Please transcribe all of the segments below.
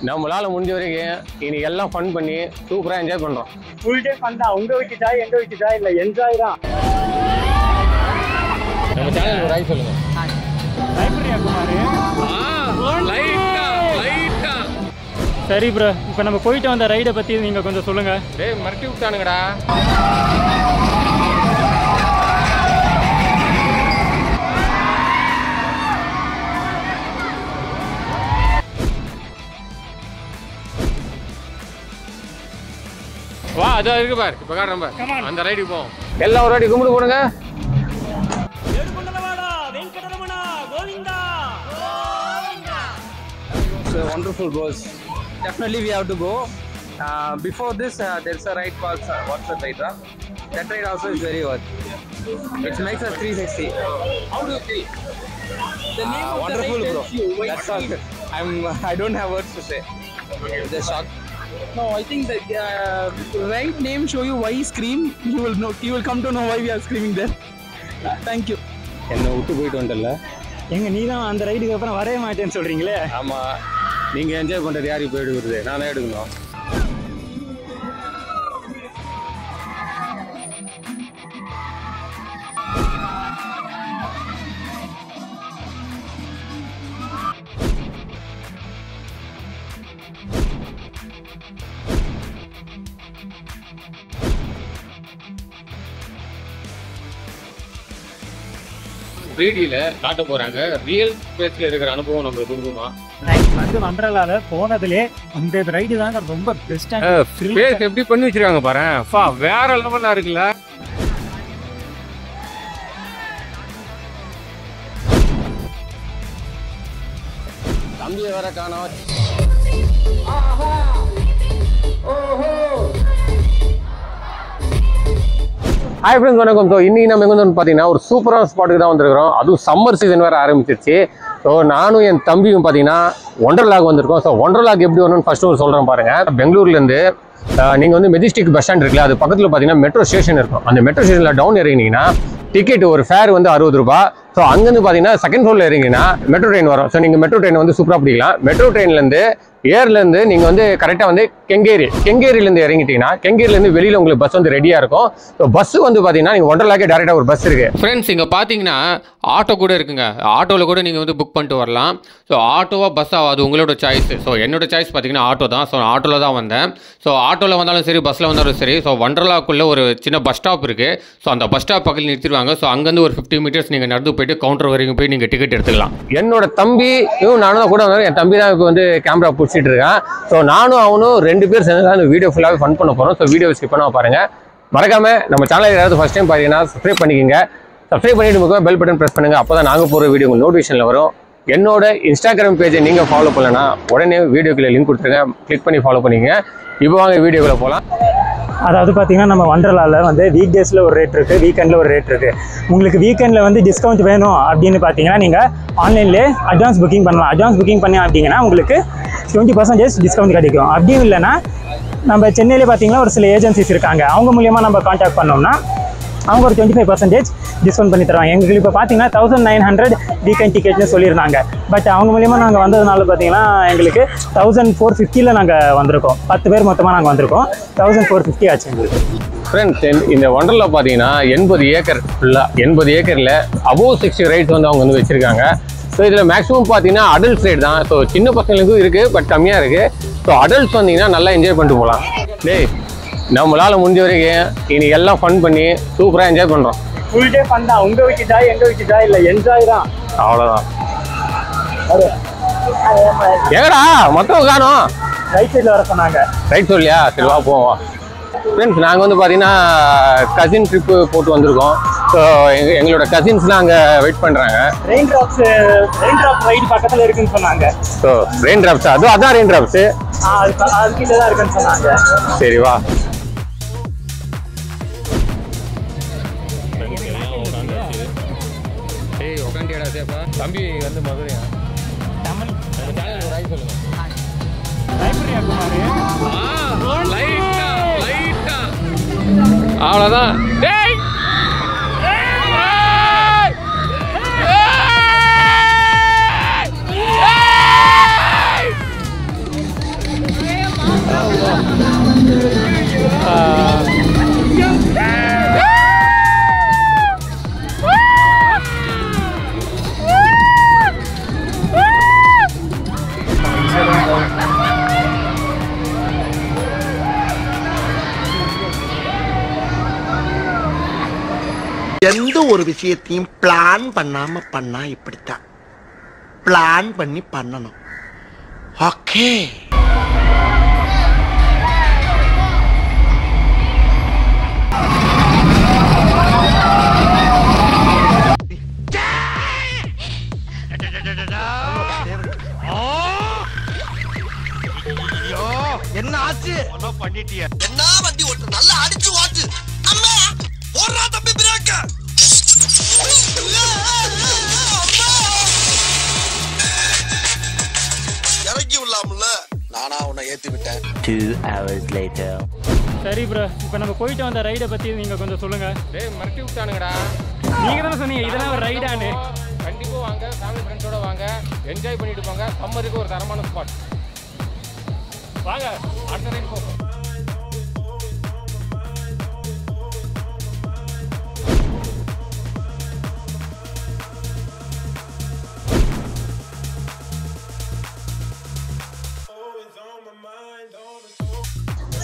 நம்மளால முடிஞ்ச வரைக்கும் இன்னைக்கு எல்லாம் ஃபன் பண்ணி சூப்பரா என்ஜாய் பண்றோம். ஃபுல் டே ஃபன் தான். உங்க வீட்டு ஜாய் எங்க வீட்டு ஜாய் இல்ல, என்ஜாய் தான். நம்ம சேனல் ஒரு ஹாய் சொல்லுங்க. லைப்ரரியா குமார்? லைட்டா. சரி ப்ரோ, இப்போ நம்ம போயிட்டு வந்த ரைடை பத்தி நீங்க கொஞ்சம் சொல்லுங்க. டேய் மறட்டி விட்டானுங்கடா. வா அதோ இருக்கு பாரு, இப்ப காட்டுறேன் பாரு. அந்த ரைடுக்கு போவோம். எல்லாம் ஒரு ரைடு கும்பிடு போடுங்க. It's wonderful, bros. Definitely we have to go. Before this, there's a ride called what's the ride? That ride also is very worth. It makes us 360. How do you feel? The name of wonderful, the ride bro. You. That's all. I don't have words to say. Just shocked. No, I think the right name show you why scream. You will know. You will come to know why we are screaming there. Thank you. என்ன விட்டு போயிட்டு வந்துட்டல. எங்க நீ தான் அந்த ரைடுக்கு அப்புறம் வரவே மாட்டேன்னு சொல்றீங்களே. ஆமா, நீங்க என்ஜாய் பண்றது யாருக்கு போய் எடுக்கிறது? நானே எடுக்கணும். ரீடியில காட்ட போறாங்க. ரியல் ஸ்பேஸ்ல இருக்கிற அனுபவம் நம்மளுக்கு கொடுக்குமா? வந்து வண்டர்லால போனதுலே இந்த ரைடு தாங்க ரொம்ப பெஸ்டா. ஸ்பேஸ் எப்படி பண்ணி வச்சிருக்காங்க பாரு. வேற லெவலா இருக்குல்ல. தம்பியை வேற காணோம். ஹாய் ஃப்ரெண்ட்ஸ், வணக்கம். ஸோ இன்னைக்கு நம்ம எங்கே வந்து பார்த்தீங்கன்னா ஒரு சூப்பரான ஸ்பாட்டுக்கு தான் வந்திருக்கிறோம். அதுவும் சம்மர் சீசன் வேறு ஆரம்பிச்சிருச்சு. ஸோ நானும் என் தம்பியும் பார்த்தீங்கன்னா ஒண்டர்லாக் வந்திருக்கோம். ஸோ ஒண்டர்லாக் எப்படி வரணும்னு ஃபர்ஸ்ட் ஒரு சொல்கிறேன் பாருங்கள். பெங்களூர்லேருந்து நீங்கள் வந்து மெஜிஸ்டிக் பஸ் ஸ்டாண்ட் இருக்குல்ல, அது பக்கத்தில் பார்த்தீங்கன்னா மெட்ரோ ஸ்டேஷன் இருக்கும். அந்த மெட்ரோ ஸ்டேஷனில் டவுன் இறங்கினீங்கன்னா டிக்கெட் ஒரு ஃபேர் வந்து 60 ரூபாய். ஸோ அங்கேருந்து பார்த்தீங்கன்னா செகண்ட் ஃப்ளோரில் இறங்கிங்கன்னா மெட்ரோ ட்ரெயின் வரும். ஸோ நீங்கள் மெட்ரோ ட்ரெயின் வந்து சூப்பராக பிடிக்கலாம். மெட்ரோ ட்ரெயின்லேருந்து ஏர்லேருந்து நீங்கள் வந்து கரெக்டாக வந்து கெங்கேரியிலேருந்து இறங்கிட்டீங்கன்னா கெங்கேரியிலேருந்து வெளியில் உங்களுக்கு பஸ் வந்து ரெடியாக இருக்கும். ஸோ பஸ் வந்து பார்த்தீங்கன்னா நீங்கள் ஒண்டர்லாக்கே டேரெக்டாக ஒரு பஸ் இருக்குது. ஃப்ரெண்ட்ஸ், இங்கே பார்த்தீங்கன்னா ஆட்டோ கூட இருக்குங்க. ஆட்டோவில் கூட நீங்கள் வந்து புக் பண்ணிட்டு வரலாம். ஸோ ஆட்டோவா பஸ்ஸாக அது உங்களோட சாய்ஸ். ஸோ என்னோட சாய்ஸ் பார்த்தீங்கன்னா ஆட்டோ தான். ஸோ ஆட்டோவில் தான் வந்தேன். ஸோ ஆட்டோவில் வந்தாலும் சரி, பஸ்ஸில் வந்தாலும் சரி. ஸோ ஒண்டர்லாக்குள்ளே ஒரு சின்ன பஸ் ஸ்டாப் இருக்குது. ஸோ அந்த பஸ் ஸ்டாப் பக்கத்தில் நிறுத்திடுவாங்க. ஸோ அங்கேருந்து ஒரு 50 மீட்டர்ஸ் நீங்கள் நடந்து போயிட்டு கவுண்டர் வரைக்கும் போய் நீங்கள் டிக்கெட் எடுத்துக்கலாம். என்னோட தம்பியும் நானும் தான் கூட வந்தேன். என் தம்பி தான் இப்போ வந்து கேமரா பிடிச்சிட்டு இருக்கான். ஸோ நானும் அவனும் 2 பேர் சேர்ந்து தான் இந்த வீடியோ ஃபுல்லாகவே ஃபன் பண்ண போகிறோம். ஸோ வீடியோ ஸ்கிப் பண்ண பாருங்கள். மறக்காமல் நம்ம சேனல் ஏதாவது ஃபஸ்ட் டைம் பார்த்தீங்கன்னா சப்ஸ்கிரைப் பண்ணிக்கோங்க. சப்ஸ்கிரைப் பண்ணிட்டு முக்கியமாக பெல் பட்டன் ப்ரெஸ் பண்ணுங்கள். அப்போ தான் நாங்கள் போகிற வீடியோ உங்களுக்கு நோட்டிஃபிகேஷனில் வரும். என்னோட இன்ஸ்டாகிராம் பேஜை நீங்கள் ஃபாலோ பண்ணலன்னா உடனே வீடியோக்குள்ளே லிங்க் கொடுத்துருங்க. கிளிக் பண்ணி ஃபாலோ பண்ணிக்கங்க. இப்போ வாங்க வீடியோக்குள்ளே போகலாம். அதாவது பார்த்தீங்கன்னா நம்ம வண்டர்லாவில் வந்து வீக் டேஸில் ஒரு ரேட் இருக்குது, வீக்கெண்டில் ஒரு ரேட் இருக்குது. உங்களுக்கு வீக்கெண்டில் வந்து டிஸ்கவுண்ட் வேணும் அப்படின்னு பார்த்தீங்கன்னா நீங்கள் ஆன்லைன்லேயே அட்வான்ஸ் புக்கிங் பண்ணலாம். அட்வான்ஸ் புக்கிங் பண்ணி அப்படிங்கன்னா உங்களுக்கு 20% டிஸ்கவுண்ட் கிடைக்கும். அப்படியும் இல்லைன்னா நம்ம சென்னையிலே பார்த்தீங்கன்னா ஒரு சில ஏஜென்சிஸ் இருக்காங்க. அவங்க மூலியமாக நம்ம கான்டாக்ட் பண்ணோம்னா அவங்க ஒரு 25% டிஸ்கவுண்ட் பண்ணி தருவாங்க. எங்களுக்கு இப்போ பார்த்தீங்கன்னா 1900 வீக்கெண்ட் டிக்கெட்னு சொல்லியிருந்தாங்க. பட் அவங்க மூலியமாக நாங்கள் வந்ததுனால பார்த்தீங்கன்னா எங்களுக்கு 1450 நாங்கள் வந்திருக்கோம். 10 பேர் மொத்தமாக நாங்கள் வந்திருக்கோம். 1450 ஆச்சு எங்களுக்கு. ஃப்ரெண்ட்ஸ், இந்த ஒண்டர்லா பார்த்தீங்கன்னா 80 ஏக்கர் ஃபுல்லாக 80 ஏக்கரில் above 60 ரைட்ஸ் வந்து அவங்க வந்து வச்சுருக்காங்க. ஸோ இதில் மேக்ஸிமம் பார்த்தீங்கன்னா அடல்ட்ஸ் ரைட் தான். ஸோ சின்ன பசங்களுக்கும் இருக்குது, பட் கம்மியாக இருக்குது. ஸோ அடல்ட்ஸ் வந்தீங்கன்னா நல்லா என்ஜாய் பண்ணிட்டு போகலாம். டேய் நம்மளால் முடிஞ்ச வரைக்கும் இன்னைக்கு எல்லாம் ஃபன் பண்ணி சூப்பராக என்ஜாய் பண்ணுறோம். ஃபுல் டே ஃபன் தான். உங்கள் வீட்டு ஜாய் எங்கள் வீட்டு ஜாய் இல்லை, என்ஜாய் தான். அவ்வளோதான். எங்கடா மொத்தம் காணும்? ரைட் சைடில் வர சொன்னாங்க. ரைட் சொல்லியா? சரி வா போவோம். ஃப்ரெண்ட்ஸ், நாங்கள் வந்து பார்த்தீங்கன்னா கசின் ட்ரிப்பு போட்டு வந்திருக்கோம். ஸோ எங்களோட கசின்ஸ்லாம் அங்கே வெயிட் பண்ணுறாங்க. ரெயின் ட்ராப் ரைடு பக்கத்தில் இருக்குன்னு சொன்னாங்க. ஸோ ரெயின் ட்ராப்ஸா? அதான் ரெயின் ட்ராப்ஸு. அது கீழே தான் இருக்குன்னு சொன்னாங்க. சரி வா. தம்பி வந்து மதுரையா? தமிழ் நம்ம சேனல் ஒரு ஹாய் சொல்லுங்க. லைப்ரரியா குமார்? லைட்டா அவ்வளோதான். டேய் எந்த ஒரு விஷயத்தையும் பிளான் பண்ணாம பண்ணா இப்படித்தான். பிளான் பண்ணி பண்ணணும். ஓகே. என்ன ஆச்சு? பண்ணிட்டிய. என்ன வண்டி ஓட்டு நல்லா அடிச்சு ஓட்டு. அம்மா ஓடுறா தம்பி பிரேக். இறங்கி விடலாம்ல. நானா உன்னை ஏத்தி விட்டேன். 2 hours later. சரி ப்ரோ, இப்போ நம்ம போயிட்டு வந்த ரைடை பற்றி நீங்கள் கொஞ்சம் சொல்லுங்கள். டேய் மறட்டி விட்டானுங்கடா. நீங்கள் தானே சொன்னீங்க இதெல்லாம் ஒரு ரைடானு. கண்டிப்பாக வாங்க, ஃபேமிலி ஃப்ரெண்ட்ஸோட வாங்க, என்ஜாய் பண்ணிட்டு போங்க. சம்மருக்கு ஒரு தரமான ஸ்பாட். வாங்க அடுத்த ரைடு போகும்.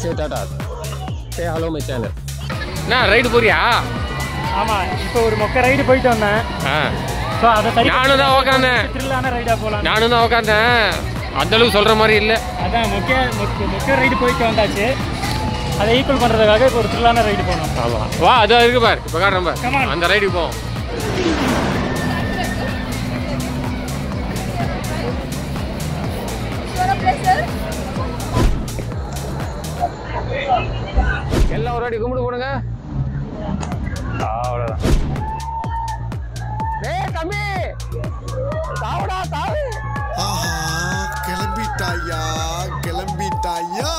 Say tata. Say hello my channel. நான் ரைடு போறியா? ஆமாம், இப்போ ஒரு மொக்க ரைடு போயிட்டு வந்தேன். ஸோ அதை சரி நானும் தான் உட்காந்தேன். த்ரில்லான ரைடாக போகலாம். நானும் தான் உட்காந்தேன். அந்த அளவுக்கு சொல்கிற மாதிரி இல்லை. அதான் மொக்க ரைடு போயிட்டு வந்தாச்சு. அதை ஈக்குவல் பண்ணுறதுக்காக இப்போ ஒரு த்ரில்லான ரைடு போகணும். ஆமாம் வா, அதான் இருக்கு பாரு. இப்போ காட்டுறேன் பாரு. Come on. அந்த ரைடுக்கு போவோம். எல்லாம் ஒரு வாட்டி கும்பிட்டு போடுங்க. அவ்வளோதான். ஏய் தம்பி, தாவடா தாவு. ஆஹா, கிளம்பிட்டாயா கிளம்பிட்டாயா.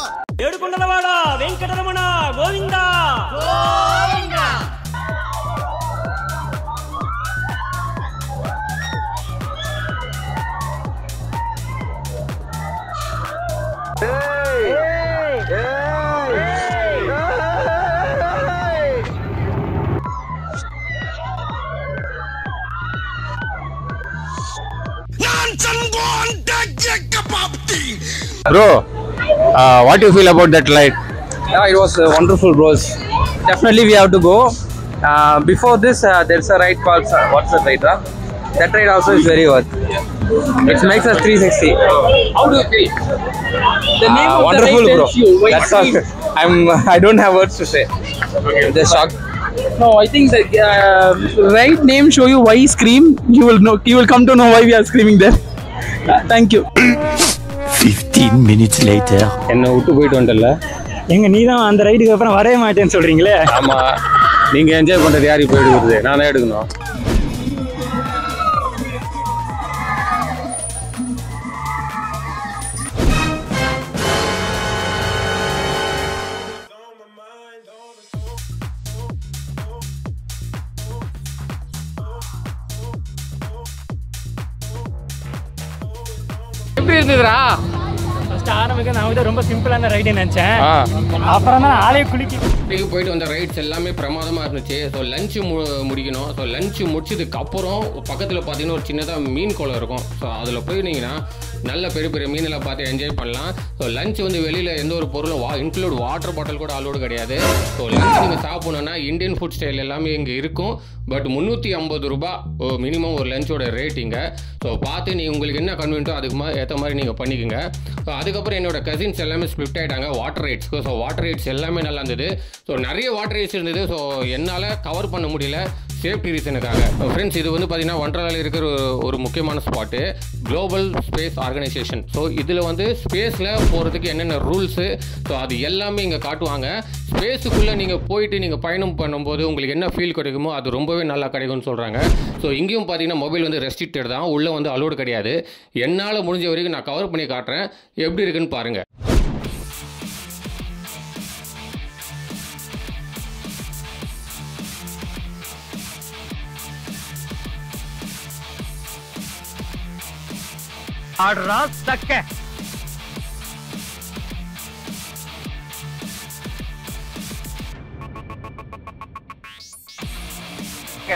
ఏడుకొండలవాడా Venkataramana Govinda Govinda. Bro, what do you feel about that ride? Yeah, it was wonderful, bros. Definitely we have to go. Before this, there's a ride called what's that ride? That ride also is very worth. It makes us 360. How do you feel? The name of Wonderful, the ride bro. tells you why That's all. scream. I don't have words to say. Just shocked. No, I think the right name show you why scream. You will know. You will come to know why we are screaming there. Thank you. 15 minutes later. என்ன விட்டு போயிட்டு வந்துட்டல. எங்க நீ தான் அந்த ரைடுக்கு அப்புறம் வரவே மாட்டேன்னு சொல்றீங்களே. ஆமா, நீங்க என்ஜாய் பண்றது யாரு இப்போ எடுக்கிறது? நான் தான் எடுக்கணும். எப்படி இருந்ததுடா? ஃபர்ஸ்ட் ஆரம்பிக்க நான் வந்து ரொம்ப சிம்பிளான ரைடு நினைச்சேன். அப்புறம் தான் ஆளே குளிக்கி இப்படிக்கு போயிட்டு வந்த ரைட்ஸ் எல்லாமே பிரமாதமாக இருந்துச்சு. ஸோ லஞ்சு முடிக்கணும். ஸோ லஞ்சு முடிச்சதுக்கு அப்புறம் பக்கத்தில் பார்த்தீங்கன்னா ஒரு சின்னதாக மீன் குளம் இருக்கும். ஸோ அதில் போயிருந்தீங்கன்னா நல்ல பெரிய பெரிய மீனெல்லாம் பார்த்து என்ஜாய் பண்ணலாம். ஸோ லஞ்ச் வந்து வெளியில் எந்த ஒரு பொருளும் இன்க்ளூட் வாட்டர் பாட்டில் கூட அலோடு கிடையாது. ஸோ லஞ்ச் நீங்கள் சாப்பிடணுன்னா இந்தியன் ஃபுட் ஸ்டைல் எல்லாமே இங்கே இருக்கும். பட் 350 ரூபா மினிமம் ஒரு லஞ்சோட ரேட்டிங்க. ஸோ பார்த்து நீ உங்களுக்கு என்ன கன்வீனியன்ட்டோ அதுக்கு ஏற்ற மாதிரி நீங்கள் பண்ணிக்கோங்க. ஸோ அதுக்கப்புறம் என்னோட கசின்ஸ் எல்லாமே ஸ்பிளிட் ஆகிட்டாங்க வாட்டர் ரைட்ஸ்க்கு. ஸோ வாட்டர் ரைட்ஸ் எல்லாமே நல்லா இருந்தது. ஸோ நிறைய வாட்டர் ரைட்ஸ் இருந்தது. ஸோ என்னால் கவர் பண்ண முடியல சேஃப்டி ரீசனுக்காக. ஃப்ரெண்ட்ஸ், இது வந்து பார்த்தீங்கன்னா ஒண்டர்லாவில் இருக்கிற ஒரு முக்கியமான spot global space organisation. So இதில் வந்து ஸ்பேஸில் போகிறதுக்கு என்னென்ன ரூல்ஸு, ஸோ அது எல்லாமே இங்கே காட்டுவாங்க. ஸ்பேஸுக்குள்ளே நீங்கள் போயிட்டு நீங்கள் பயணம் பண்ணும்போது உங்களுக்கு என்ன ஃபீல் கிடைக்குமோ அது ரொம்பவே நல்லா கிடைக்கும்னு சொல்கிறாங்க. ஸோ இங்கேயும் பார்த்தீங்கன்னா மொபைல் வந்து ரெஸ்ட்ரிக்டட் தான், உள்ளே வந்து அலோடு கிடையாது. என்னால் முடிஞ்ச வரைக்கும் நான் கவர் பண்ணி காட்டுறேன், எப்படி இருக்குன்னு பாருங்கள்.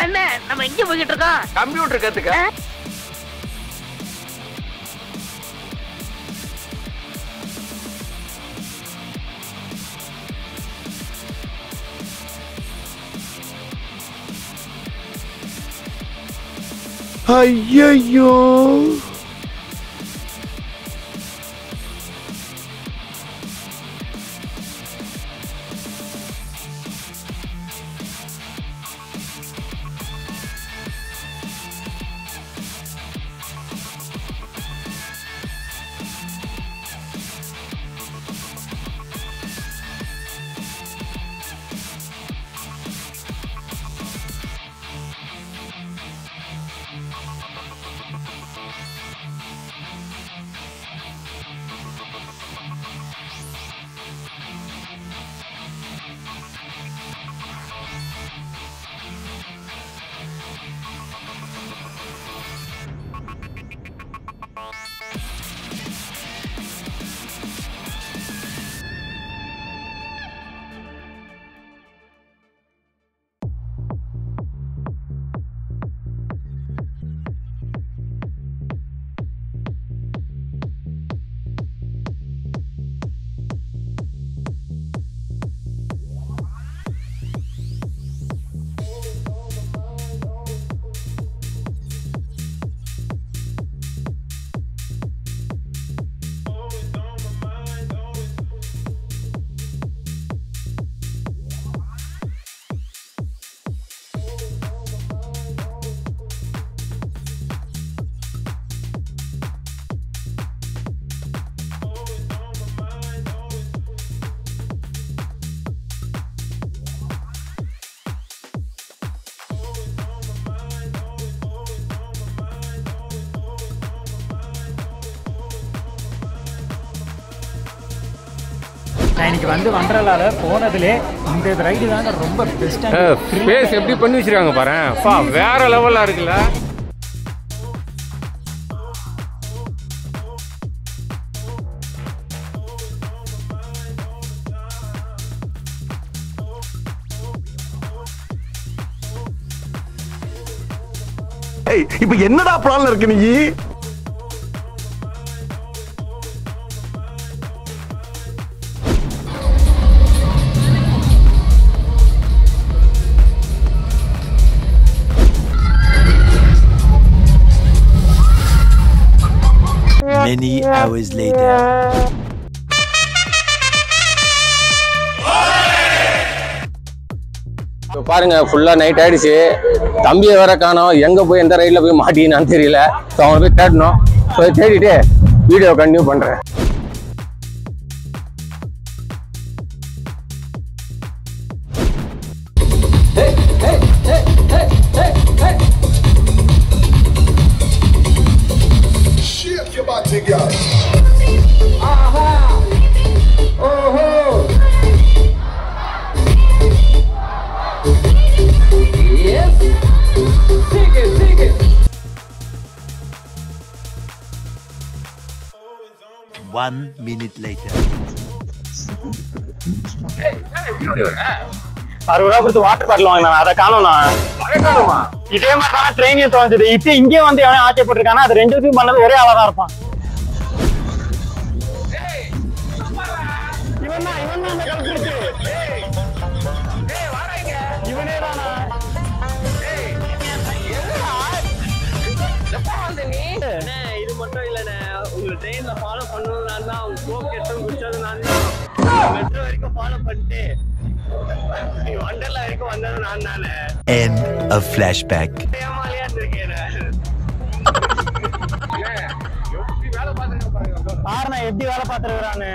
என்ன நம்ம எங்க போயிட்டு இருக்கோம்? கம்ப்யூட்டர் கத்துக்க. ஐயோ நான் இன்னைக்கு வந்து வண்டர்லால போனதுலே இந்த ரைடு தாங்க ரொம்ப பெஸ்ட்டாக. ஸ்பேஸ் எப்படி பண்ணி வச்சிருக்காங்க பாரு, வேற லெவலா இருக்குல்ல. இப்ப என்னடா பிளான்ல இருக்கு நீ? Many hours later. பாருங்க, ஃபுல்லா நைட் ஆயிடுச்சு. தம்பியை வேற காணோம், எங்க போய் எந்த ரைட்ல போய் மாட்டினான்னு தெரியல. ஸோ அவனை போய் தேடணும். ஸோ தேடிட்டு வீடியோ கண்டினியூ பண்றேன். One minute later. 60 ரூபா கொடுத்து வாட்டர் பாட்டில் வாங்கினான், அதை காணோம்னா. இதே மாதிரி தானே ட்ரெயினையும் தோணுது. இப்போ இங்கே வந்து எவனே ஆச்சரியப்பட்டிருக்கானா, அது 2 விஷயம் பண்ணது ஒரே ஆளா தான் இருப்பான். இது மட்டும் இல்லண்ணே, உங்களை ட்ரெயின்ல ஃபாலோ பண்ணது நான் தான், அவங்க ஸ்மோக் எடுத்து குடிச்சது நான் தான், மெட்ரோ வரைக்கும் ஃபாலோ பண்ணிட்டு வண்டர்லா வரைக்கும் வந்தது நான் தானே. End of flashback. ஏமாலியா இருக்கேன். பாருண்ணா எப்படி வேலை பார்த்துருக்கான்னு.